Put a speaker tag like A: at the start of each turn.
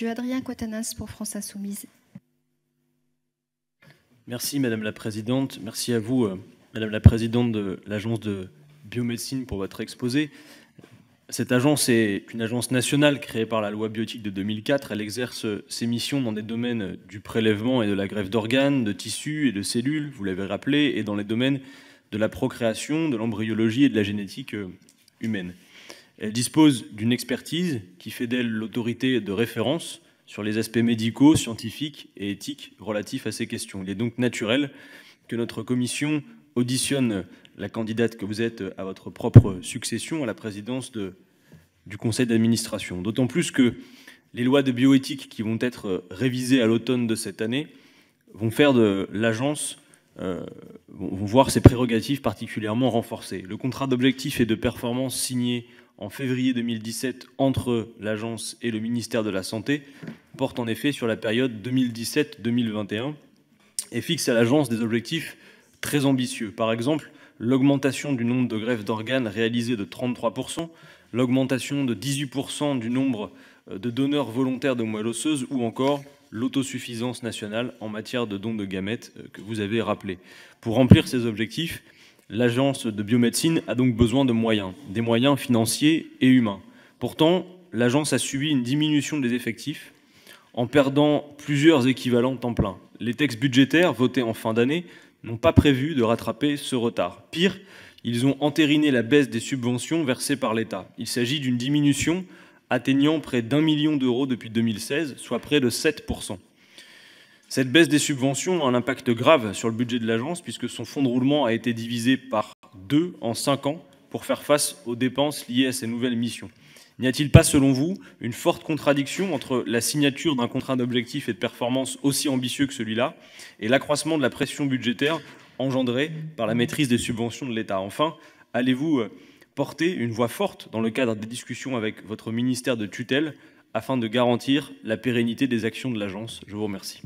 A: Adrien Quatennens pour France Insoumise.
B: Merci Madame la Présidente. Merci à vous, Madame la Présidente de l'Agence de biomédecine pour votre exposé. Cette agence est une agence nationale créée par la loi bioéthique de 2004. Elle exerce ses missions dans des domaines du prélèvement et de la greffe d'organes, de tissus et de cellules, vous l'avez rappelé, et dans les domaines de la procréation, de l'embryologie et de la génétique humaine. Elle dispose d'une expertise qui fait d'elle l'autorité de référence sur les aspects médicaux, scientifiques et éthiques relatifs à ces questions. Il est donc naturel que notre commission auditionne la candidate que vous êtes à votre propre succession à la présidence du conseil d'administration. D'autant plus que les lois de bioéthique qui vont être révisées à l'automne de cette année vont faire de l'agence, vont voir ses prérogatives particulièrement renforcées. Le contrat d'objectifs et de performance signé en février 2017 entre l'agence et le ministère de la Santé porte en effet sur la période 2017-2021 et fixe à l'agence des objectifs très ambitieux. Par exemple, l'augmentation du nombre de greffes d'organes réalisées de 33%, l'augmentation de 18% du nombre de donneurs volontaires de moelle osseuse ou encore l'autosuffisance nationale en matière de dons de gamètes que vous avez rappelé. Pour remplir ces objectifs, l'agence de biomédecine a donc besoin de moyens, des moyens financiers et humains. Pourtant, l'agence a subi une diminution des effectifs en perdant plusieurs équivalents temps plein. Les textes budgétaires votés en fin d'année n'ont pas prévu de rattraper ce retard. Pire, ils ont entériné la baisse des subventions versées par l'État. Il s'agit d'une diminution atteignant près d'1 million d'euros depuis 2016, soit près de 7%. Cette baisse des subventions a un impact grave sur le budget de l'agence puisque son fonds de roulement a été divisé par 2 en 5 ans pour faire face aux dépenses liées à ces nouvelles missions. N'y a-t-il pas, selon vous, une forte contradiction entre la signature d'un contrat d'objectifs et de performance aussi ambitieux que celui-là et l'accroissement de la pression budgétaire engendrée par la maîtrise des subventions de l'État? Enfin, allez-vous porter une voix forte dans le cadre des discussions avec votre ministère de tutelle afin de garantir la pérennité des actions de l'agence? Je vous remercie.